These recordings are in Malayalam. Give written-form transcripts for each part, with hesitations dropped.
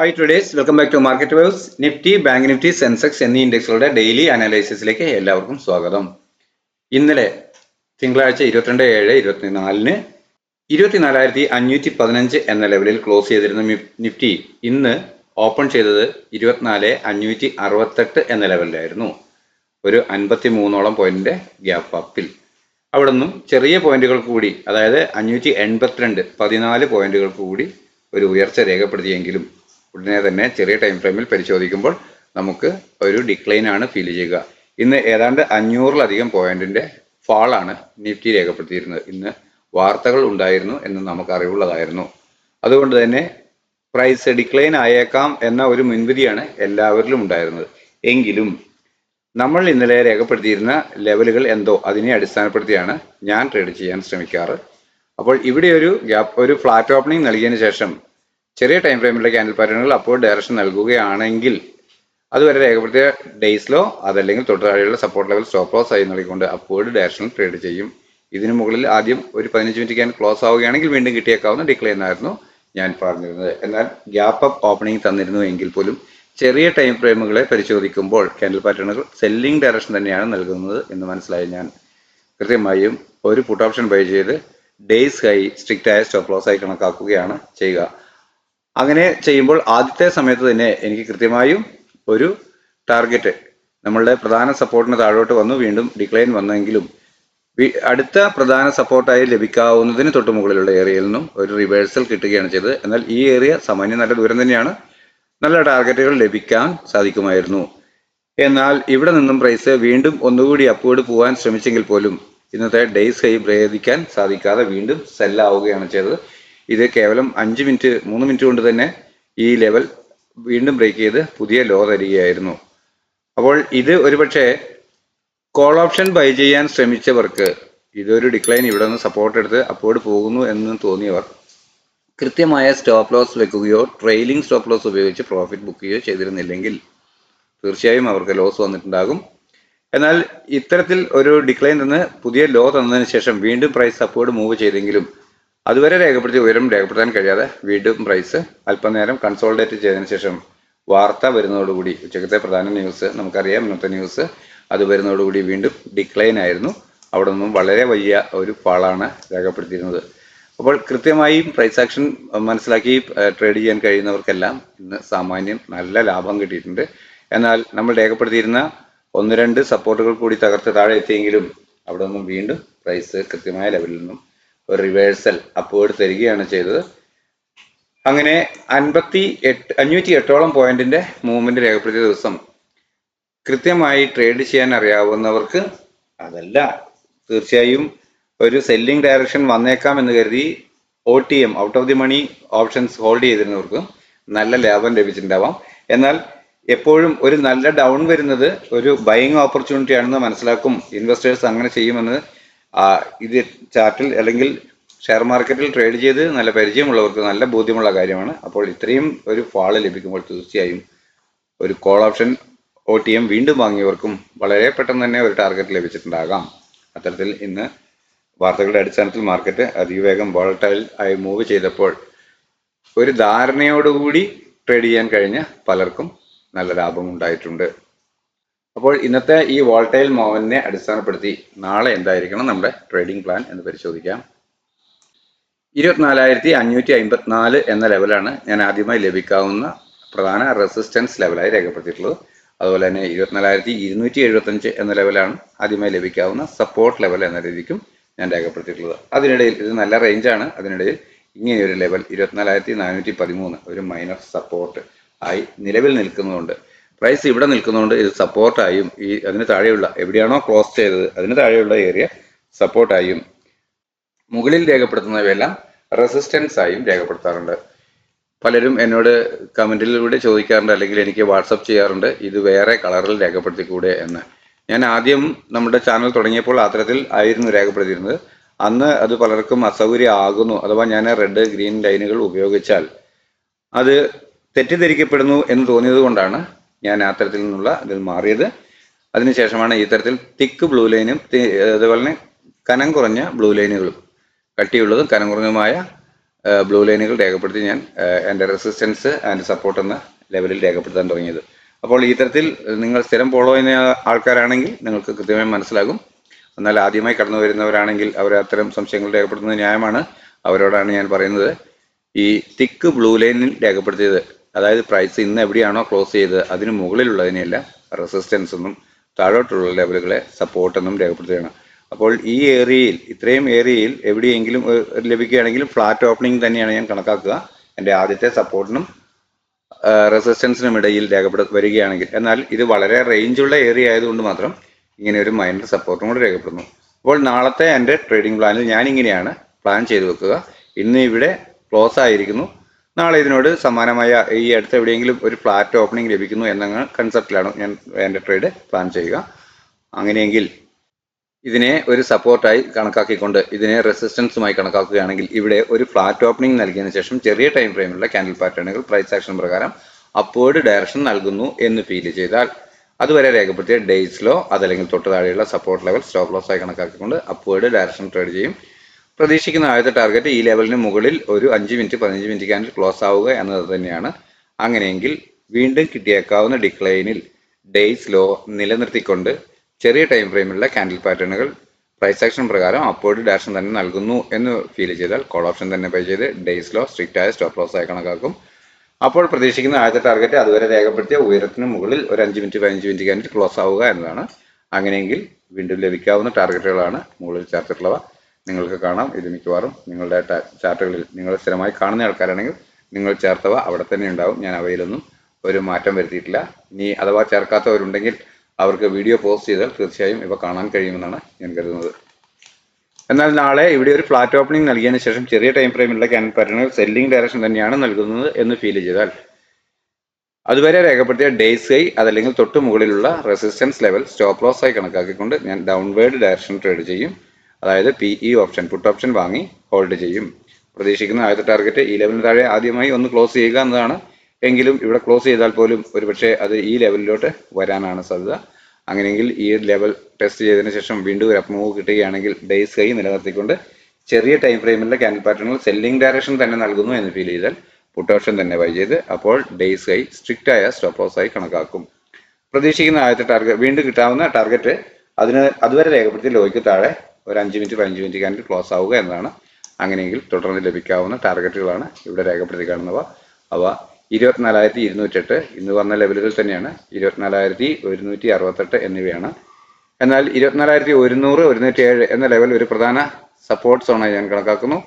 Hi traders, welcome back to Market Waves. Nifty, bank Nifty, Sensex എന്നീ ഇൻഡെക്സുകളുടെ ഡെയിലി അനാലിസിസിലേക്ക് എല്ലാവർക്കും സ്വാഗതം. ഇന്നലെ തിങ്കളാഴ്ച 22/7/24 24,515 എന്ന ലെവലിൽ ക്ലോസ് ചെയ്തിരുന്ന നിഫ്റ്റി ഇന്ന് ഓപ്പൺ ചെയ്തത് 24,568 എന്ന ലെവലിലായിരുന്നു. ഒരു 53ഓളം പോയിന്റിന്റെ ഗ്യാപ്പ് അപ്പിൽ. അവിടെ നിന്നും ചെറിയ പോയിന്റുകൾക്ക് കൂടി, അതായത് 582 14 പോയിന്റുകൾക്ക് കൂടി ഒരു ഉയർച്ച രേഖപ്പെടുത്തിയെങ്കിലും ഉടനെ തന്നെ ചെറിയ ടൈം ഫ്രെയിമിൽ പരിശോധിക്കുമ്പോൾ നമുക്ക് ഒരു ഡിക്ലൈൻ ആണ് ഫീൽ ചെയ്യുക. ഇന്ന് ഏതാണ്ട് 500ലധികം പോയിന്റിന്റെ ഫാളാണ് നിഫ്റ്റി രേഖപ്പെടുത്തിയിരുന്നത്. ഇന്ന് വാർത്തകൾ ഉണ്ടായിരുന്നു എന്ന് നമുക്ക് അറിവുള്ളതായിരുന്നു. അതുകൊണ്ട് തന്നെ പ്രൈസ് ഡിക്ലൈൻ ആയേക്കാം എന്ന ഒരു മുൻവിധിയാണ് എല്ലാവരിലും ഉണ്ടായിരുന്നത്. എങ്കിലും നമ്മൾ ഇന്നലെ രേഖപ്പെടുത്തിയിരുന്ന ലെവലുകൾ എന്തോ അതിനെ അടിസ്ഥാനപ്പെടുത്തിയാണ് ഞാൻ ട്രേഡ് ചെയ്യാൻ ശ്രമിക്കാറ്. അപ്പോൾ ഇവിടെ ഒരു ഫ്ലാറ്റ് ഓപ്പണിംഗ് നൽകിയതിനു ശേഷം ചെറിയ ടൈം ഫ്രെയിമിലെ ക്യാൻഡിൽ പാറ്റേണുകൾ അപ്വേർഡ് ഡയറക്ഷൻ നൽകുകയാണെങ്കിൽ അതുവരെ രേഖപ്പെടുത്തിയ ഡേയ്സിലോ അതല്ലെങ്കിൽ തൊട്ടുതാഴെയുള്ള സപ്പോർട്ട് ലെവൽ സ്റ്റോപ്പ് ലോസ് ആയി നൽകിക്കൊണ്ട് അപ്വേർഡ് ഡയറക്ഷനിൽ ട്രേഡ് ചെയ്യും. ഇതിനു മുകളിൽ ആദ്യം ഒരു 15 മിനിറ്റ് ക്യാൻ ക്ലോസ് ആവുകയാണെങ്കിൽ വീണ്ടും കിട്ടിയേക്കാവുന്ന ഡിക്ലൈൻ ആയിരുന്നു ഞാൻ പറഞ്ഞിരുന്നത്. എന്നാൽ ഗ്യാപ്പ് അപ്പ് ഓപ്പണിംഗ് തന്നിരുന്നു എങ്കിൽ പോലും ചെറിയ ടൈം ഫ്രെയിമുകളെ പരിശോധിക്കുമ്പോൾ ക്യാൻഡിൽ പാറ്റേണുകൾ സെല്ലിംഗ് ഡയറക്ഷൻ തന്നെയാണ് നൽകുന്നത് എന്ന് മനസ്സിലായി ഞാൻ കൃത്യമായും ഒരു പുട്ട് ഓപ്ഷൻ ബൈ ചെയ്ത് ഡേയ്സ് ഹൈ സ്ട്രിക്റ്റ് ആയ സ്റ്റോപ്പ് ലോസ് ആയി കണക്കാക്കുകയാണ് ചെയ്യുക. അങ്ങനെ ചെയ്യുമ്പോൾ ആദ്യത്തെ സമയത്ത് തന്നെ എനിക്ക് കൃത്യമായും ഒരു ടാർഗറ്റ്, നമ്മളുടെ പ്രധാന സപ്പോർട്ടിന് താഴോട്ട് വന്നു വീണ്ടും ഡിക്ലൈൻ വന്നെങ്കിലും അടുത്ത പ്രധാന സപ്പോർട്ടായി ലഭിക്കാവുന്നതിന് തൊട്ട് മുകളിലുള്ള ഏരിയയിൽ നിന്നും ഒരു റിവേഴ്സൽ കിട്ടുകയാണ് ചെയ്തത്. എന്നാൽ ഈ ഏരിയ സാമാന്യം നല്ല ദൂരം തന്നെയാണ്, നല്ല ടാർഗറ്റുകൾ ലഭിക്കാൻ സാധിക്കുമായിരുന്നു. എന്നാൽ ഇവിടെ നിന്നും പ്രൈസ് വീണ്ടും ഒന്നുകൂടി അപ്വേർഡ് പോകാൻ ശ്രമിച്ചെങ്കിൽ പോലും ഇന്നത്തെ ഡേയ്സ് ഹൈ ഭേദിക്കാൻ സാധിക്കാതെ വീണ്ടും സെല്ലാവുകയാണ് ചെയ്തത്. ഇത് കേവലം 3 മിനിറ്റ് കൊണ്ട് തന്നെ ഈ ലെവൽ വീണ്ടും ബ്രേക്ക് ചെയ്ത് പുതിയ ലോ തരികയായിരുന്നു. അപ്പോൾ ഇത് ഒരുപക്ഷെ കോൾ ഓപ്ഷൻ ബൈ ചെയ്യാൻ ശ്രമിച്ചവർക്ക്, ഇതൊരു ഡിക്ലൈൻ ഇവിടെ നിന്ന് സപ്പോർട്ട് എടുത്ത് അപ്വേർഡ് പോകുന്നു എന്ന് തോന്നിയവർ കൃത്യമായ സ്റ്റോപ്പ് ലോസ് വെക്കുകയോ ട്രെയിലിംഗ് സ്റ്റോപ്പ് ലോസ് ഉപയോഗിച്ച് പ്രോഫിറ്റ് ബുക്ക് ചെയ്യുകയോ ചെയ്തിരുന്നില്ലെങ്കിൽ തീർച്ചയായും അവർക്ക് ലോസ് വന്നിട്ടുണ്ടാകും. എന്നാൽ ഇത്തരത്തിൽ ഒരു ഡിക്ലൈൻ നിന്ന് പുതിയ ലോ തന്നതിന് ശേഷം വീണ്ടും പ്രൈസ് അപ്വേർഡ് മൂവ് ചെയ്തെങ്കിലും അതുവരെ രേഖപ്പെടുത്തിയ ഉയരം രേഖപ്പെടുത്താൻ കഴിയാതെ വീണ്ടും പ്രൈസ് അല്പനേരം കൺസോൾഡേറ്റ് ചെയ്തതിനു ശേഷം വാർത്ത വരുന്നതോടുകൂടി, ഉച്ചക്കത്തെ പ്രധാന ന്യൂസ് നമുക്കറിയാം, ഇന്നത്തെ ന്യൂസ് അത് വരുന്നതോടുകൂടി വീണ്ടും ഡിക്ലൈൻ ആയിരുന്നു. അവിടെ നിന്നും വളരെ വലിയ ഒരു ഫാളാണ് രേഖപ്പെടുത്തിയിരുന്നത്. അപ്പോൾ കൃത്യമായും പ്രൈസ് ആക്ഷൻ മനസ്സിലാക്കി ട്രേഡ് ചെയ്യാൻ കഴിയുന്നവർക്കെല്ലാം ഇന്ന് സാമാന്യം നല്ല ലാഭം കിട്ടിയിട്ടുണ്ട്. എന്നാൽ നമ്മൾ രേഖപ്പെടുത്തിയിരുന്ന 1-2 സപ്പോർട്ടുകൾ കൂടി തകർത്ത് താഴെ എത്തിയെങ്കിലും അവിടെ നിന്നും വീണ്ടും പ്രൈസ് കൃത്യമായ ലെവലിൽ നിന്നും ഒരു റിവേഴ്സൽ അപ്വേർഡ് തരികയാണ് ചെയ്തത്. അങ്ങനെ 508ഓളം പോയിന്റിന്റെ മൂവ്മെന്റ് രേഖപ്പെടുത്തിയ ദിവസം കൃത്യമായി ട്രേഡ് ചെയ്യാൻ അറിയാവുന്നവർക്ക്, അതല്ല തീർച്ചയായും ഒരു സെല്ലിംഗ് ഡയറക്ഷൻ വന്നേക്കാം എന്ന് കരുതി OTM out of the money options hold ചെയ്തിരുന്നവർക്ക് നല്ല ലാഭം ലഭിച്ചിട്ടുണ്ടാവാം. എന്നാൽ എപ്പോഴും ഒരു നല്ല ഡൗൺ വരുന്നത് ഒരു ബൈയിങ് ഓപ്പർച്യൂണിറ്റി ആണെന്ന് മനസ്സിലാക്കും ഇൻവെസ്റ്റേഴ്സ്. അങ്ങനെ ചെയ്യുമെന്ന് ഇത് ചാർട്ടിൽ അല്ലെങ്കിൽ ഷെയർ മാർക്കറ്റിൽ ട്രേഡ് ചെയ്ത് നല്ല പരിചയമുള്ളവർക്ക് നല്ല ബോധ്യമുള്ള കാര്യമാണ്. അപ്പോൾ ഇത്രയും ഒരു ഫാള് ലഭിക്കുമ്പോൾ തീർച്ചയായും ഒരു കോൾ ഓപ്ഷൻ OTM വീണ്ടും വാങ്ങിയവർക്കും വളരെ പെട്ടെന്ന് തന്നെ ഒരു ടാർഗറ്റ് ലഭിച്ചിട്ടുണ്ടാകാം. അത്തരത്തിൽ ഇന്ന് വാർത്തകളുടെ അടിസ്ഥാനത്തിൽ മാർക്കറ്റ് അതിവേഗം വോളറ്റൈൽ ആയി മൂവ് ചെയ്തപ്പോൾ ഒരു ധാരണയോടുകൂടി ട്രേഡ് ചെയ്യാൻ കഴിഞ്ഞ പലർക്കും നല്ല ലാഭം ഉണ്ടായിട്ടുണ്ട്. അപ്പോൾ ഇന്നത്തെ ഈ വോളറ്റൈൽ മൂവ്മെന്റിനെ അടിസ്ഥാനപ്പെടുത്തി നാളെ എന്തായിരിക്കണം നമ്മുടെ ട്രേഡിംഗ് പ്ലാൻ എന്ന് പരിശോധിക്കാം. 24,554 എന്ന ലെവലാണ് ഞാൻ ആദ്യമായി ലഭിക്കാവുന്ന പ്രധാന റെസിസ്റ്റൻസ് ലെവലായി രേഖപ്പെടുത്തിയിട്ടുള്ളത്. അതുപോലെ തന്നെ 24,275 എന്ന ലെവലാണ് ആദ്യമായി ലഭിക്കാവുന്ന സപ്പോർട്ട് ലെവൽ എന്ന രീതിക്കും ഞാൻ രേഖപ്പെടുത്തിയിട്ടുള്ളത്. അതിനിടയിൽ ഇത് നല്ല റേഞ്ചാണ്. അതിനിടയിൽ ഇങ്ങനെയൊരു ലെവൽ 24,413 ഒരു മൈനർ സപ്പോർട്ട് ആയി നിലവിൽ നിൽക്കുന്നതുകൊണ്ട്, പ്രൈസ് ഇവിടെ നിൽക്കുന്നതുകൊണ്ട് ഇത് സപ്പോർട്ടായും അതിന് താഴെയുള്ള എവിടെയാണോ ക്ലോസ് ചെയ്തത് അതിന് താഴെയുള്ള ഏരിയ സപ്പോർട്ടായും മുകളിൽ രേഖപ്പെടുത്തുന്നവയെല്ലാം റെസിസ്റ്റൻസ് ആയും രേഖപ്പെടുത്താറുണ്ട്. പലരും എന്നോട് കമന്റിലൂടെ ചോദിക്കാറുണ്ട്, അല്ലെങ്കിൽ എനിക്ക് വാട്സപ്പ് ചെയ്യാറുണ്ട്, ഇത് വേറെ കളറിൽ രേഖപ്പെടുത്തിക്കൂടെ എന്ന്. ഞാൻ ആദ്യം നമ്മുടെ ചാനൽ തുടങ്ങിയപ്പോൾ അത്തരത്തിൽ ആയിരുന്നു രേഖപ്പെടുത്തിയിരുന്നത്. അന്ന് അത് പലർക്കും അസൗകര്യം ആകുന്നു, അഥവാ ഞാൻ റെഡ് ഗ്രീൻ ലൈനുകൾ ഉപയോഗിച്ചാൽ അത് തെറ്റിദ്ധരിക്കപ്പെടുന്നു എന്ന് തോന്നിയത് കൊണ്ടാണ് ഞാൻ അത്തരത്തിൽ നിന്നുള്ള ഇതിൽ മാറിയത്. അതിനുശേഷമാണ് ഈ തരത്തിൽ തിക്ക് ബ്ലൂ ലൈനും അതുപോലെ തന്നെ കനം കുറഞ്ഞ ബ്ലൂ ലൈനുകളും, കട്ടിയുള്ളതും കനം കുറഞ്ഞതുമായ ബ്ലൂ ലൈനുകൾ രേഖപ്പെടുത്തി ഞാൻ എൻ്റെ റെസിസ്റ്റൻസ് ആൻഡ് സപ്പോർട്ട് എന്ന ലെവലിൽ രേഖപ്പെടുത്താൻ തുടങ്ങിയത്. അപ്പോൾ ഈ തരത്തിൽ നിങ്ങൾ സ്ഥിരം ഫോളോ ചെയ്യുന്ന ആൾക്കാരാണെങ്കിൽ നിങ്ങൾക്ക് കൃത്യമായി മനസ്സിലാകും. എന്നാൽ ആദ്യമായി കടന്നു വരുന്നവരാണെങ്കിൽ അവർ അത്തരം സംശയങ്ങൾ രേഖപ്പെടുത്തുന്നത് ന്യായമാണ്. അവരോടാണ് ഞാൻ പറയുന്നത്, ഈ തിക്ക് ബ്ലൂ ലൈനിൽ രേഖപ്പെടുത്തിയത്, അതായത് പ്രൈസ് ഇന്ന് എവിടെയാണോ ക്ലോസ് ചെയ്തത് അതിന് മുകളിലുള്ളതിനെയല്ല റെസിസ്റ്റൻസ് എന്നും താഴോട്ടുള്ള ലെവലുകളെ സപ്പോർട്ട് എന്നും രേഖപ്പെടുത്തുകയാണ്. അപ്പോൾ ഈ ഏരിയയിൽ, ഇത്രയും ഏരിയയിൽ എവിടെയെങ്കിലും ലഭിക്കുകയാണെങ്കിലും ഫ്ലാറ്റ് ഓപ്പണിംഗ് തന്നെയാണ് ഞാൻ കണക്കാക്കുക, എൻ്റെ ആദ്യത്തെ സപ്പോർട്ടിനും റെസിസ്റ്റൻസിനും ഇടയിൽ വരികയാണെങ്കിൽ. എന്നാൽ ഇത് വളരെ റേഞ്ചുള്ള ഏരിയ ആയതുകൊണ്ട് മാത്രം ഇങ്ങനെ ഒരു മൈനർ സപ്പോർട്ടും കൂടെ രേഖപ്പെടുന്നു. അപ്പോൾ നാളത്തെ എൻ്റെ ട്രേഡിംഗ് പ്ലാനിൽ ഞാൻ ഇങ്ങനെയാണ് പ്ലാൻ ചെയ്തു വെക്കുക. ഇന്ന് ഇവിടെ ക്ലോസ് ആയിരിക്കുന്നു, നാളെ ഇതിനോട് സമാനമായ ഈ അടുത്ത് എവിടെയെങ്കിലും ഒരു ഫ്ലാറ്റ് ഓപ്പണിംഗ് ലഭിക്കുന്നു എന്ന കൺസെപ്റ്റിലാണ് ഞാൻ എൻ്റെ ട്രേഡ് പ്ലാൻ ചെയ്യുക. അങ്ങനെയെങ്കിൽ ഇതിനെ ഒരു സപ്പോർട്ടായി കണക്കാക്കിക്കൊണ്ട് ഇതിനെ റെസിസ്റ്റൻസുമായി കണക്കാക്കുകയാണെങ്കിൽ ഇവിടെ ഒരു ഫ്ലാറ്റ് ഓപ്പണിംഗ് നൽകിയതിനു ശേഷം ചെറിയ ടൈം ഫ്രെയിമിലുള്ള ക്യാൻഡിൽ പാറ്റേണുകൾ പ്രൈസ് ആക്ഷൻ പ്രകാരം അപ്വേർഡ് ഡയറക്ഷൻ നൽകുന്നു എന്ന് ഫീൽ ചെയ്താൽ അതുവരെ രേഖപ്പെടുത്തിയ ഡേയ്സ് ലോ അതല്ലെങ്കിൽ തൊട്ട് താഴെയുള്ള സപ്പോർട്ട് ലെവൽ സ്റ്റോപ്പ് ലോസ് ആയി കണക്കാക്കിക്കൊണ്ട് അപ്വേർഡ് ഡയറക്ഷൻ ട്രേഡ് ചെയ്യും. പ്രതീക്ഷിക്കുന്ന ആദ്യത്തെ ടാർഗറ്റ് ഈ ലെവലിന് മുകളിൽ ഒരു 5 മിനിറ്റ് 15 മിനിറ്റ് ക്യാൻഡിൽ ക്ലോസ് ആവുക എന്നത് തന്നെയാണ്. അങ്ങനെയെങ്കിൽ വീണ്ടും കിട്ടിയേക്കാവുന്ന ഡിക്ലൈനിൽ ഡേയ്സ് ലോ നിലനിർത്തിക്കൊണ്ട് ചെറിയ ടൈം ഫ്രെയിമിലുള്ള ക്യാൻഡിൽ പാറ്റേണുകൾ പ്രൈസ് ആക്ഷൻ പ്രകാരം അപ്വേർഡ് ഡയറക്ഷൻ തന്നെ നൽകുന്നു എന്ന് ഫീൽ ചെയ്താൽ കോൾ ഓപ്ഷൻ തന്നെ ബൈ ചെയ്ത് ഡേയ്സ് ലോ സ്ട്രിക്റ്റ് ആയ സ്റ്റോപ്പ് ലോസ് ആയി കണക്കാക്കും. അപ്പോൾ പ്രതീക്ഷിക്കുന്ന ആദ്യത്തെ ടാർഗറ്റ് അതുവരെ രേഖപ്പെടുത്തിയ ഉയരത്തിന് മുകളിൽ ഒരു 5 മിനിറ്റ് 15 മിനിറ്റ് ക്യാൻഡിൽ ക്ലോസ് ആവുക എന്നതാണ്. അങ്ങനെയെങ്കിൽ വീണ്ടും ലഭിക്കാവുന്ന ടാർഗറ്റുകളാണ് മുകളിൽ ചേർത്തിട്ടുള്ളവ. നിങ്ങൾക്ക് കാണാം, ഇത് മിക്കവാറും നിങ്ങളുടെ ചാർട്ടുകളിൽ നിങ്ങൾ സ്ഥിരമായി കാണുന്ന ആൾക്കാരാണെങ്കിൽ നിങ്ങൾ ചേർത്തവ അവിടെ തന്നെ ഉണ്ടാവും. ഞാൻ അവയിലൊന്നും ഒരു മാറ്റം വരുത്തിയിട്ടില്ല. ഇനി അഥവാ ചേർക്കാത്തവരുണ്ടെങ്കിൽ അവർക്ക് വീഡിയോ പോസ്റ്റ് ചെയ്താൽ തീർച്ചയായും ഇവ കാണാൻ കഴിയുമെന്നാണ് ഞാൻ കരുതുന്നത്. എന്നാൽ നാളെ ഇവിടെ ഒരു ഫ്ലാറ്റ് ഓപ്പണിംഗ് നൽകിയതിനു ശേഷം ചെറിയ ടൈം ഫ്രെയിമിലുള്ള ക്യാൻഡിൽ പാറ്റേണുകൾ സെല്ലിംഗ് ഡയറക്ഷൻ തന്നെയാണ് നൽകുന്നത് എന്ന് ഫീൽ ചെയ്താൽ അതുവരെ രേഖപ്പെടുത്തിയ ഡേയ്സ് ഹൈ അതല്ലെങ്കിൽ തൊട്ട് മുകളിലുള്ള റെസിസ്റ്റൻസ് ലെവൽ സ്റ്റോപ്പ് ലോസ് ആയി കണക്കാക്കിക്കൊണ്ട് ഞാൻ ഡൗൺവേർഡ് ഡയറക്ഷൻ ട്രേഡ് ചെയ്യും. അതായത് PE ഓപ്ഷൻ, പുട്ട് ഓപ്ഷൻ വാങ്ങി ഹോൾഡ് ചെയ്യും. പ്രതീക്ഷിക്കുന്ന ആദ്യത്തെ ടാർഗറ്റ് ഈ ലെവലിന് താഴെ ആദ്യമായി ഒന്ന് ക്ലോസ് ചെയ്യുക എന്നതാണ്. എങ്കിലും ഇവിടെ ക്ലോസ് ചെയ്താൽ പോലും ഒരുപക്ഷെ അത് ഈ ലെവലിലോട്ട് വരാനാണ് സാധ്യത. അങ്ങനെയെങ്കിൽ ഈ ലെവൽ ടെസ്റ്റ് ചെയ്തതിനു ശേഷം വീണ്ടും ഒരു അപ്പ് മൂവ് കിട്ടുകയാണെങ്കിൽ ഡേയ്സ് ഹൈ നിലനിർത്തിക്കൊണ്ട് ചെറിയ ടൈം ഫ്രെയിമിലുള്ള ക്യാൻഡിൽ പാറ്റേണുകൾ സെല്ലിംഗ് ഡയറക്ഷൻ തന്നെ നൽകുന്നു എന്ന് ഫീൽ ചെയ്താൽ പുട്ട് ഓപ്ഷൻ തന്നെ ബൈ ചെയ്ത് അപ്പോൾ ഡേയ്സ് ഹൈ സ്ട്രിക്റ്റ് ആയ സ്റ്റോപ്പ് ലോസ് ആയി കണക്കാക്കും. പ്രതീക്ഷിക്കുന്ന ആദ്യത്തെ ടാർഗറ്റ് വീണ്ടും കിട്ടാവുന്ന ടാർഗറ്റ് അതുവരെ രേഖപ്പെടുത്തിയ ലോയ്ക്ക് താഴെ ഒരു 5 മിനിറ്റ് 15 മിനിറ്റ് ക്യാൻഡിൽ ക്ലോസ് ആവുക എന്നതാണ്. അങ്ങനെയെങ്കിൽ തുടർന്ന് ലഭിക്കാവുന്ന ടാർഗറ്റുകളാണ് ഇവിടെ രേഖപ്പെടുത്തി കാണുന്നവ. അവ 24,208 ഇന്ന് വന്ന ലെവലുകൾ തന്നെയാണ്. 24,168 എന്നിവയാണ്. എന്നാൽ 24,100 107 എന്ന ലെവൽ ഒരു പ്രധാന സപ്പോർട്ട് സോണായി ഞാൻ കണക്കാക്കുന്നു.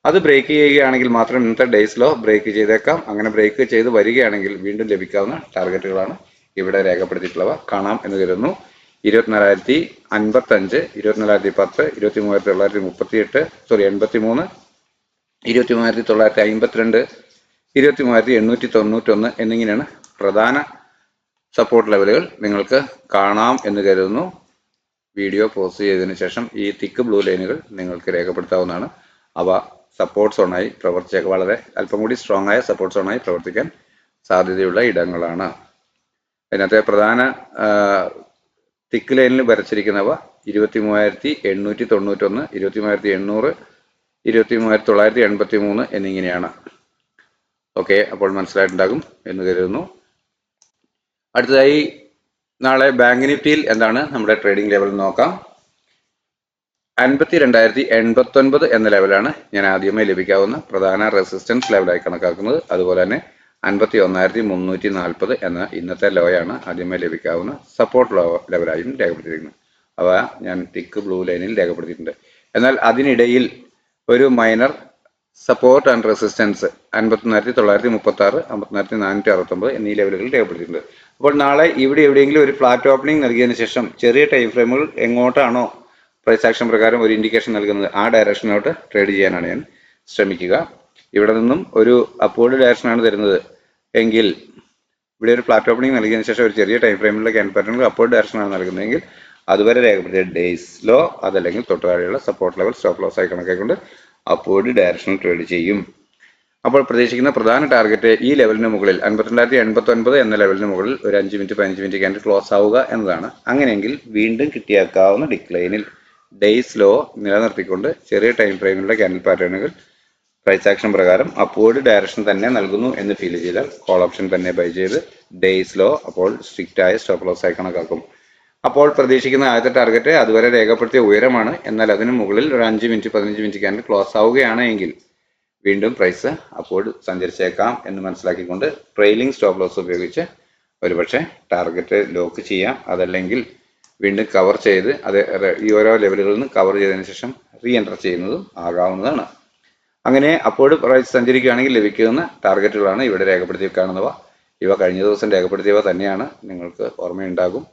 അത് ബ്രേക്ക് ചെയ്യുകയാണെങ്കിൽ മാത്രം ഇന്നത്തെ ഡേയ്സ് ലോ ബ്രേക്ക് ചെയ്തേക്കാം. അങ്ങനെ ബ്രേക്ക് ചെയ്ത് വരികയാണെങ്കിൽ വീണ്ടും ലഭിക്കാവുന്ന ടാർഗറ്റുകളാണ് ഇവിടെ രേഖപ്പെടുത്തിയിട്ടുള്ളവ. കാണാം എന്ന് കരുതുന്നു. 24,055 24,010 23,938 83 23,952 23,891 എന്നിങ്ങനെയാണ് പ്രധാന സപ്പോർട്ട് ലെവലുകൾ. നിങ്ങൾക്ക് കാണാം എന്ന് കരുതുന്നു. വീഡിയോ പോസ്റ്റ് ചെയ്തതിനു ശേഷം ഈ തിക്ക് ബ്ലൂ ലൈനുകൾ നിങ്ങൾക്ക് രേഖപ്പെടുത്താവുന്നതാണ്. അവ സപ്പോർട്ട് സോണായി പ്രവർത്തിച്ചേക്കാം. വളരെ അല്പം കൂടി സ്ട്രോങ് ആയ സപ്പോർട്ട് സോണായി പ്രവർത്തിക്കാൻ സാധ്യതയുള്ള ഇടങ്ങളാണ്. അതിനകത്തെ പ്രധാന തിക്ക് ലൈനിൽ വരച്ചിരിക്കുന്നവ 23,891 23,800 23,983 എന്നിങ്ങനെയാണ്. ഓക്കെ, അപ്പോൾ മനസ്സിലായിട്ടുണ്ടാകും എന്ന് കരുതുന്നു. അടുത്തതായി നാളെ ബാങ്ക് നിഫ്റ്റിയിൽ എന്താണ് നമ്മുടെ ട്രേഡിംഗ് ലെവൽ നോക്കാം. 52,089 എന്ന ലെവലാണ് ഞാൻ ആദ്യമായി ലഭിക്കാവുന്ന പ്രധാന റെസിസ്റ്റൻസ് ലെവലായി കണക്കാക്കുന്നത്. അതുപോലെ തന്നെ 51,340 എന്ന ഇന്നത്തെ ലോയാണ് ആദ്യമായി ലഭിക്കാവുന്ന സപ്പോർട്ട് ലെവലായും രേഖപ്പെടുത്തിയിരിക്കുന്നത്. അവ ഞാൻ തിക്ക് ബ്ലൂ ലൈനിൽ രേഖപ്പെടുത്തിയിട്ടുണ്ട്. എന്നാൽ അതിനിടയിൽ ഒരു മൈനർ സപ്പോർട്ട് ആൻഡ് റെസിസ്റ്റൻസ് 51,936 51,469 എന്നീ ലെവലുകളിൽ രേഖപ്പെടുത്തിയിട്ടുണ്ട്. അപ്പോൾ നാളെ ഇവിടെ എവിടെയെങ്കിലും ഒരു ഫ്ലാറ്റ് ഓപ്പണിംഗ് നൽകിയതിനു ശേഷം ചെറിയ ടൈം ഫ്രെയിമുകൾ എങ്ങോട്ടാണോ പ്രൈസ് ആക്ഷൻ പ്രകാരം ഒരു ഇൻഡിക്കേഷൻ നൽകുന്നത് ആ ഡയറക്ഷനോട്ട് ട്രേഡ് ചെയ്യാനാണ് ഞാൻ ശ്രമിക്കുക. ഇവിടെ നിന്നും ഒരു അപ്വേർഡ് ഡയറക്ഷനാണ് തരുന്നത് എങ്കിൽ ഇവിടെ ഒരു ഫ്ലാറ്റ് ഓപ്പണിംഗ് നൽകിയതിനു ശേഷം ഒരു ചെറിയ ടൈം ഫ്രെയിമിലുള്ള ക്യാൻഡിൽ പാറ്റേണുകൾ അപ്വേർഡ് ഡയറക്ഷനാണ് നൽകുന്നതെങ്കിൽ അതുവരെ രേഖപ്പെടുത്തിയ ഡേയ്സ് ലോ അതല്ലെങ്കിൽ തൊട്ടുതാഴെയുള്ള സപ്പോർട്ട് ലെവൽ സ്റ്റോപ്പ് ലോസ് ആയി കണക്കാക്കിക്കൊണ്ട് അപ്വേർഡ് ഡയറക്ഷനിൽ ട്രേഡ് ചെയ്യും. അപ്പോൾ പ്രതീക്ഷിക്കുന്ന പ്രധാന ടാർഗറ്റ് ഈ ലെവലിന് മുകളിൽ 52,089 എന്ന ലെവലിന് മുകളിൽ ഒരു 5 മിനിറ്റ് 15 മിനിറ്റ് ക്യാൻഡിൽ ക്ലോസ് ആവുക എന്നതാണ്. അങ്ങനെയെങ്കിൽ വീണ്ടും കിട്ടിയേക്കാവുന്ന ഡിക്ലൈനിൽ ഡേയ്സ് ലോ നിലനിർത്തിക്കൊണ്ട് ചെറിയ ടൈം ഫ്രെയിമിലുള്ള ക്യാൻഡിൽ പാറ്റേണുകൾ പ്രൈസ് ആക്ഷൻ പ്രകാരം അപ്വേർഡ് ഡയറക്ഷൻ തന്നെ നൽകുന്നു എന്ന് ഫീൽ ചെയ്താൽ കോൾ ഓപ്ഷൻ തന്നെ ബൈ ചെയ്ത് ഡേയ്സ് ലോ അപ്പോൾ സ്ട്രിക്റ്റ് ആയ സ്റ്റോപ്പ് ലോസ് ആയി കണക്കാക്കും. അപ്പോൾ പ്രതീക്ഷിക്കുന്ന ആദ്യത്തെ ടാർഗറ്റ് അതുവരെ രേഖപ്പെടുത്തിയ ഉയരമാണ്. എന്നാൽ അതിന് മുകളിൽ ഒരു 5 മിനിറ്റ് 15 മിനിറ്റ് ക്യാൻഡിൽ ക്ലോസ് ആവുകയാണ് എങ്കിൽ വീണ്ടും പ്രൈസ് അപ്വേർഡ് സഞ്ചരിച്ചേക്കാം എന്ന് മനസ്സിലാക്കിക്കൊണ്ട് ട്രെയിലിംഗ് സ്റ്റോപ്പ് ലോസ് ഉപയോഗിച്ച് ഒരുപക്ഷെ ടാർഗറ്റ് ലോക്ക് ചെയ്യാം. അതല്ലെങ്കിൽ വീണ്ടും കവർ ചെയ്ത് അത് ഈ ഓരോ ലെവലുകളിൽ നിന്ന് കവർ ചെയ്തതിനു ശേഷം റീ എൻറ്റർ ചെയ്യുന്നതും ആകാവുന്നതാണ്. അങ്ങനെ അപ്പോൾ പ്രൈസ് സഞ്ചരിക്കുകയാണെങ്കിൽ ലഭിക്കുന്ന ടാർഗറ്റുകളാണ് ഇവിടെ രേഖപ്പെടുത്തി കാണുന്നവ. ഇവ കഴിഞ്ഞ ദിവസം രേഖപ്പെടുത്തിയവ തന്നെയാണ്, നിങ്ങൾക്ക് ഓർമ്മയുണ്ടാകും.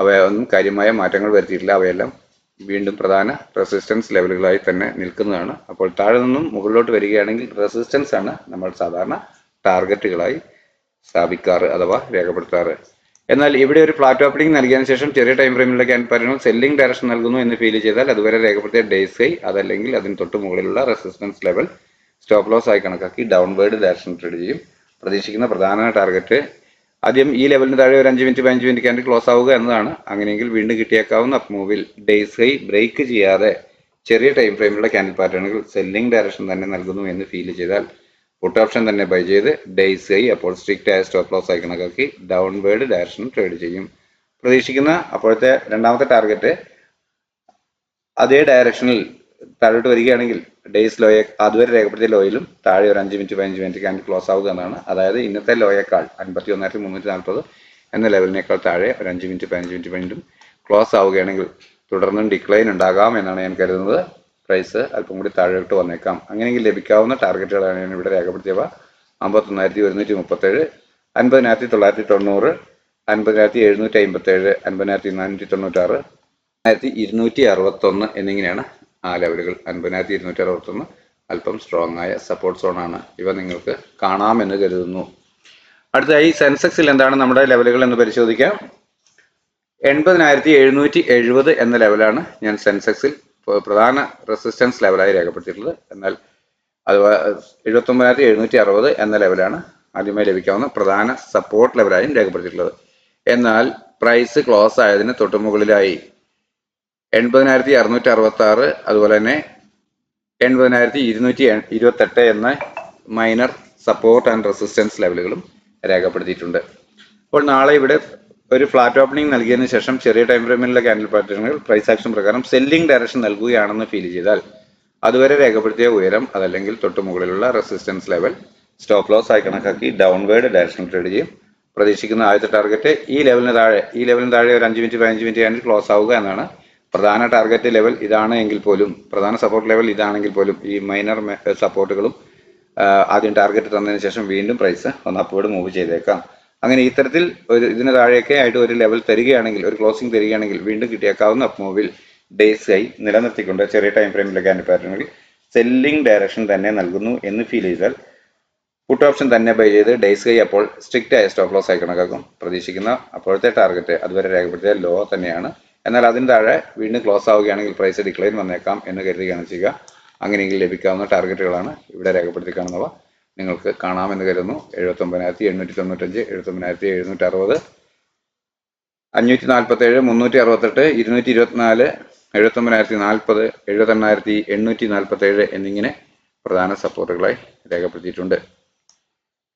അവയൊന്നും കാര്യമായ മാറ്റങ്ങൾ വരുത്തിയിട്ടില്ല. അവയെല്ലാം വീണ്ടും പ്രധാന റെസിസ്റ്റൻസ് ലെവലുകളായി തന്നെ നിൽക്കുന്നതാണ്. അപ്പോൾ താഴെ നിന്നും മുകളിലോട്ട് വരികയാണെങ്കിൽ റെസിസ്റ്റൻസ് ആണ് നമ്മൾ സാധാരണ ടാർഗറ്റുകളായി സ്ഥാപിക്കാറ് അഥവാ രേഖപ്പെടുത്താറ്. എന്നാൽ ഇവിടെ ഒരു ഫ്ലാറ്റ് ഓപ്പണിംഗ് നൽകിയതിനു ശേഷം ചെറിയ ടൈം ഫ്രെയിമിലുള്ള ക്യാൻഡിൽ പാറ്റേണുകൾ സെല്ലിംഗ് ഡയറക്ഷൻ നൽകുന്നു എന്ന് ഫീൽ ചെയ്താൽ അതുവരെ രേഖപ്പെടുത്തിയ ഡേയ്സ് ഹൈ അതല്ലെങ്കിൽ അതിന് തൊട്ട് മുകളിലുള്ള റെസിസ്റ്റൻസ് ലെവൽ സ്റ്റോപ്പ് ലോസ് ആയി കണക്കാക്കി ഡൗൺവേർഡ് ഡയറക്ഷൻ ട്രേഡ് ചെയ്യും. പ്രതീക്ഷിക്കുന്ന പ്രധാന ടാർഗറ്റ് ആദ്യം ഈ ലെവലിന് താഴെ ഒരു 5 മിനിറ്റ് 15 മിനിറ്റ് ക്യാൻഡിൽ ക്ലോസ് ആവുക എന്നതാണ്. അങ്ങനെയെങ്കിൽ വീണ്ടും കിട്ടിയേക്കാവുന്ന അപ്പ് മൂവിൽ ഡേയ്സ് ഹൈ ബ്രേക്ക് ചെയ്യാതെ ചെറിയ ടൈം ഫ്രെയിമിലുള്ള ക്യാൻഡിൽ പാറ്റേണുകൾ സെല്ലിംഗ് ഡയറക്ഷൻ തന്നെ നൽകുന്നു എന്ന് ഫീൽ ചെയ്താൽ പുട്ട് ഓപ്ഷൻ തന്നെ ബൈ ചെയ്ത് ഡേയ്സ് ഹൈ അപ്പോൾ സ്ട്രിക്റ്റ് ആയ സ്റ്റോപ്പ് ലോസ് ആയി കണക്കാക്കി ഡൗൺവേർഡ് ഡയറക്ഷൻ ട്രേഡ് ചെയ്യും. പ്രതീക്ഷിക്കുന്ന അപ്പോഴത്തെ രണ്ടാമത്തെ ടാർഗറ്റ് അതേ ഡയറക്ഷനിൽ താഴോട്ട് വരികയാണെങ്കിൽ ഡേയ്സ് ലോയെ അതുവരെ രേഖപ്പെടുത്തിയ ലോയിലും താഴെ ഒരു 5 മിനിറ്റ് 15 മിനിറ്റ് ക്യാൻഡിൽ ക്ലോസ് ആവുക എന്നാണ്. അതായത് ഇന്നത്തെ ലോയേക്കാൾ 51,340 എന്ന ലെവലിനേക്കാൾ താഴെ ഒരു 5 മിനിറ്റ് 15 മിനിറ്റ് വീണ്ടും ക്ലോസ് ആവുകയാണെങ്കിൽ തുടർന്നും ഡിക്ലൈൻ ഉണ്ടാകാം എന്നാണ് ഞാൻ കരുതുന്നത്. പ്രൈസ് അല്പം കൂടി താഴോട്ട് വന്നേക്കാം. അങ്ങനെയെങ്കിൽ ലഭിക്കാവുന്ന ടാർഗറ്റുകളാണ് ഞാൻ ഇവിടെ രേഖപ്പെടുത്തിയവ. 51,137, 50,990, 50,757, 50,496, 50,261 എന്നിങ്ങനെയാണ് ആ ലെവലുകൾ. 50,261 അല്പം സ്ട്രോങ് ആയ സപ്പോർട്ട് സോണാണ്. ഇവ നിങ്ങൾക്ക് കാണാമെന്ന് കരുതുന്നു. അടുത്തതായി സെൻസെക്സിൽ എന്താണ് നമ്മുടെ ലെവലുകൾ എന്ന് പരിശോധിക്കാം. 80,770 എന്ന ലെവലാണ് ഞാൻ സെൻസെക്സിൽ പ്രധാന റെസിസ്റ്റൻസ് ലെവലായി രേഖപ്പെടുത്തിയിട്ടുള്ളത്. എന്നാൽ അഥവാ 79,760 എന്ന ലെവലാണ് ആദ്യമായി ലഭിക്കാവുന്ന പ്രധാന സപ്പോർട്ട് ലെവലായും രേഖപ്പെടുത്തിയിട്ടുള്ളത്. എന്നാൽ പ്രൈസ് ക്ലോസ് ആയതിന് തൊട്ട് മുകളിലായി 80,666 അതുപോലെ തന്നെ 80,228 എന്ന മൈനർ സപ്പോർട്ട് ആൻഡ് റെസിസ്റ്റൻസ് ലെവലുകളും രേഖപ്പെടുത്തിയിട്ടുണ്ട്. അപ്പോൾ നാളെ ഇവിടെ ഒരു ഫ്ലാറ്റ് ഓപ്പണിംഗ് നൽകിയതിനു ശേഷം ചെറിയ ടൈം ഫ്രെയിമിലുള്ള ക്യാൻഡിൽ പാറ്റേണുകൾ പ്രൈസ് ആക്ഷൻ പ്രകാരം സെല്ലിംഗ് ഡയറക്ഷൻ നൽകുകയാണെന്ന് ഫീൽ ചെയ്താൽ അതുവരെ രേഖപ്പെടുത്തിയ ഉയരം അതല്ലെങ്കിൽ തൊട്ട് മുകളിലുള്ള റെസിസ്റ്റൻസ് ലെവൽ സ്റ്റോപ്പ് ലോസ് ആയി കണക്കാക്കി ഡൗൺവേർഡ് ഡയറക്ഷൻ ട്രേഡ് ചെയ്യും. പ്രതീക്ഷിക്കുന്ന ആദ്യത്തെ ടാർഗറ്റ് ഈ ലെവലിന് താഴെ ഒരു 5 മിനിറ്റ് 15 മിനിറ്റ് ക്യാൻഡിൽ ക്ലോസ് ആവുക എന്നാണ്. പ്രധാന ടാർഗറ്റ് ലെവൽ ഇതാണ് എങ്കിൽ പോലും, പ്രധാന സപ്പോർട്ട് ലെവൽ ഇതാണെങ്കിൽ പോലും ഈ മൈനർ സപ്പോർട്ടുകളും ആദ്യം ടാർഗറ്റ് തന്നതിന് ശേഷം വീണ്ടും പ്രൈസ് ഒന്ന് അപ്വേർഡ് മൂവ് ചെയ്തേക്കാം. അങ്ങനെ ഇത്തരത്തിൽ ഇതിന് താഴെയൊക്കെ ആയിട്ട് ഒരു ലെവൽ തരികയാണെങ്കിൽ, ഒരു ക്ലോസിംഗ് തരികയാണെങ്കിൽ വീണ്ടും കിട്ടിയേക്കാവുന്ന അപ്പ് മൂവിൽ ഡേയ്സ് ഹൈ നിലനിർത്തിക്കൊണ്ട് ചെറിയ ടൈം ഫ്രെയിമിലെ ക്യാൻഡിൽ പാറ്റേണുകളിൽ സെല്ലിംഗ് ഡയറക്ഷൻ തന്നെ നൽകുന്നു എന്ന് ഫീൽ ചെയ്താൽ പുട്ട് ഓപ്ഷൻ തന്നെ ബൈ ചെയ്ത് ഡേയ്സ് ഹൈ അപ്പോൾ സ്ട്രിക്റ്റ് ആയ സ്റ്റോപ്പ് ലോസ് ആയി കണക്കാക്കും. പ്രതീക്ഷിക്കുന്ന അപ്പോഴത്തെ ടാർഗറ്റ് അതുവരെ രേഖപ്പെടുത്തിയ ലോ തന്നെയാണ്. എന്നാൽ അതിന് താഴെ വീണ്ടും ക്ലോസ് ആവുകയാണെങ്കിൽ പ്രൈസ് ഡിക്ലൈൻ വന്നേക്കാം എന്ന് കരുതുകയാണ് ചെയ്യുക. അങ്ങനെയെങ്കിൽ ലഭിക്കാവുന്ന ടാർഗറ്റുകളാണ് ഇവിടെ രേഖപ്പെടുത്തി കാണുന്നവ. നിങ്ങൾക്ക് കാണാമെന്ന് കരുതുന്നു. 79,895, 79,760, 547, 368, 224, 79,040, 78,847 എന്നിങ്ങനെ പ്രധാന സപ്പോർട്ടുകളായി രേഖപ്പെടുത്തിയിട്ടുണ്ട്.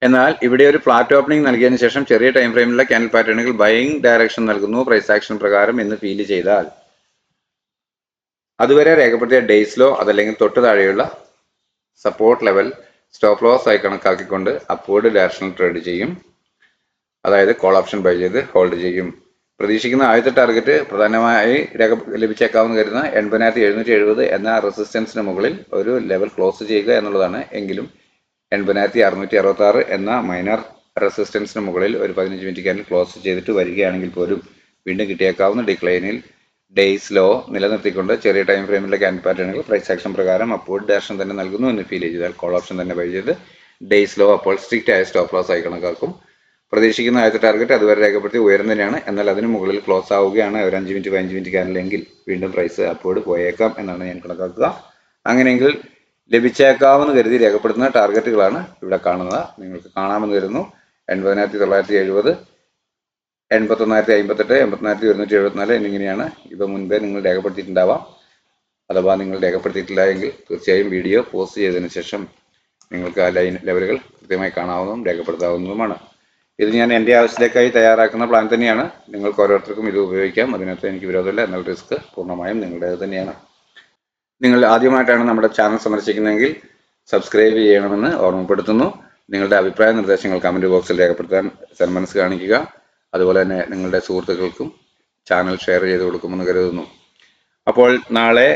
എന്നാൽ ഇവിടെ ഒരു ഫ്ലാറ്റ് ഓപ്പണിംഗ് നൽകിയതിനു ശേഷം ചെറിയ ടൈം ഫ്രെയിമിലുള്ള ക്യാൻഡിൽ പാറ്റേണുകൾ ബൈയിങ് ഡയറക്ഷൻ നൽകുന്നു പ്രൈസ് ആക്ഷൻ പ്രകാരം എന്ന് ഫീൽ ചെയ്താൽ അതുവരെ രേഖപ്പെടുത്തിയ ഡേയ്സ് ലോ അതല്ലെങ്കിൽ തൊട്ട് താഴെയുള്ള സപ്പോർട്ട് ലെവൽ സ്റ്റോപ്പ് ലോസ് ആയി കണക്കാക്കിക്കൊണ്ട് അപ്വേർഡ് ഡയറക്ഷണൽ ട്രേഡ് ചെയ്യും. അതായത് കോൾ ഓപ്ഷൻ ബൈ ചെയ്ത് ഹോൾഡ് ചെയ്യും. പ്രതീക്ഷിക്കുന്ന ആദ്യത്തെ ടാർഗറ്റ് പ്രധാനമായി ലഭിച്ചേക്കാവുന്ന കരുതുന്ന 80,770 എന്ന റെസിസ്റ്റൻസിന് മുകളിൽ ഒരു ലെവൽ ക്ലോസ് ചെയ്യുക എന്നുള്ളതാണ്. എങ്കിലും 80,666 എന്ന മൈനർ റെസിസ്റ്റൻസിന് മുകളിൽ ഒരു 15 മിനിറ്റ് ക്യാൻഡിൽ ക്ലോസ് ചെയ്തിട്ട് വരികയാണെങ്കിൽ പോലും വീണ്ടും കിട്ടിയേക്കാവുന്ന ഡിക്ലൈനിൽ ഡേയ്സ് ലോ നിലനിർത്തിക്കൊണ്ട് ചെറിയ ടൈം ഫ്രെയിമിലെ ക്യാൻഡിൽ പാറ്റേണുകൾ പ്രൈസ് ആക്ഷൻ പ്രകാരം അപ്വേർഡ് ഡയറക്ഷൻ തന്നെ നൽകുന്നു എന്ന് ഫീൽ ചെയ്താൽ കോൾ ഓപ്ഷൻ തന്നെ ബൈ ചെയ്ത് ഡേയ്സ് ലോ അപ്പോൾ സ്ട്രിക്റ്റ് ആയ സ്റ്റോപ്പ് ലോസ് ആയി കണക്കാക്കും. പ്രതീക്ഷിക്കുന്ന ആദ്യത്തെ ടാർഗറ്റ് അതുവരെ രേഖപ്പെടുത്തി ഉയർന്നതിനാണ്. എന്നാൽ അതിന് മുകളിൽ ക്ലോസ് ആവുകയാണ് ഒരു 5 മിനിറ്റ് 15 മിനിറ്റ് ക്യാൻഡിലെങ്കിൽ വീണ്ടും പ്രൈസ് അപ്വേർഡ് പോയേക്കാം എന്നാണ് ഞാൻ കണക്കാക്കുക. അങ്ങനെയെങ്കിൽ ലഭിച്ചേക്കാമെന്ന് കരുതി രേഖപ്പെടുത്തുന്ന ടാർഗറ്റുകളാണ് ഇവിടെ കാണുന്നത്. നിങ്ങൾക്ക് കാണാമെന്ന് കരുതുന്നു. 80,970, 81,058, 81,174 എന്നിങ്ങനെയാണ്. ഇവ മുൻപേ നിങ്ങൾ രേഖപ്പെടുത്തിയിട്ടുണ്ടാവാം. അഥവാ നിങ്ങൾ രേഖപ്പെടുത്തിയിട്ടില്ല എങ്കിൽ തീർച്ചയായും വീഡിയോ പോസ്റ്റ് ചെയ്തതിന് ശേഷം നിങ്ങൾക്ക് ആ ലൈൻ ലെവലുകൾ കൃത്യമായി കാണാവുന്നതും രേഖപ്പെടുത്താവുന്നതുമാണ്. ഇത് ഞാൻ എൻ്റെ ആവശ്യത്തിലേക്കായി തയ്യാറാക്കുന്ന പ്ലാൻ തന്നെയാണ്. നിങ്ങൾക്ക് ഓരോരുത്തർക്കും ഇത് ഉപയോഗിക്കാം. അതിനകത്ത് എനിക്ക് വിരോധമില്ല. എന്നാൽ റിസ്ക് പൂർണ്ണമായും നിങ്ങളുടേത് തന്നെയാണ്. നിങ്ങൾ ആദ്യമായിട്ടാണ് നമ്മുടെ ചാനൽ സന്ദർശിക്കുന്നതെങ്കിൽ സബ്സ്ക്രൈബ് ചെയ്യണമെന്ന് ഓർമ്മപ്പെടുത്തുന്നു. നിങ്ങളുടെ അഭിപ്രായ നിർദ്ദേശങ്ങൾ കമൻറ്റ് ബോക്സിൽ രേഖപ്പെടുത്താൻ സന്മനസ് കാണിക്കുക. അതുപോലെ തന്നെ നിങ്ങളുടെ സുഹൃത്തുക്കൾക്കും ചാനൽ ഷെയർ ചെയ്ത് കൊടുക്കുമെന്ന് കരുതുന്നു. അപ്പോൾ നാളെ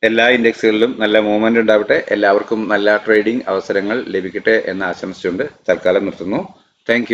എല്ലാ ഇൻഡെക്സുകളിലും നല്ല മൂവ്മെന്റ് ഉണ്ടാവട്ടെ. എല്ലാവർക്കും നല്ല ട്രേഡിംഗ് അവസരങ്ങൾ ലഭിക്കട്ടെ എന്ന് ആശംസിച്ചുകൊണ്ട് തൽക്കാലം നിർത്തുന്നു. താങ്ക്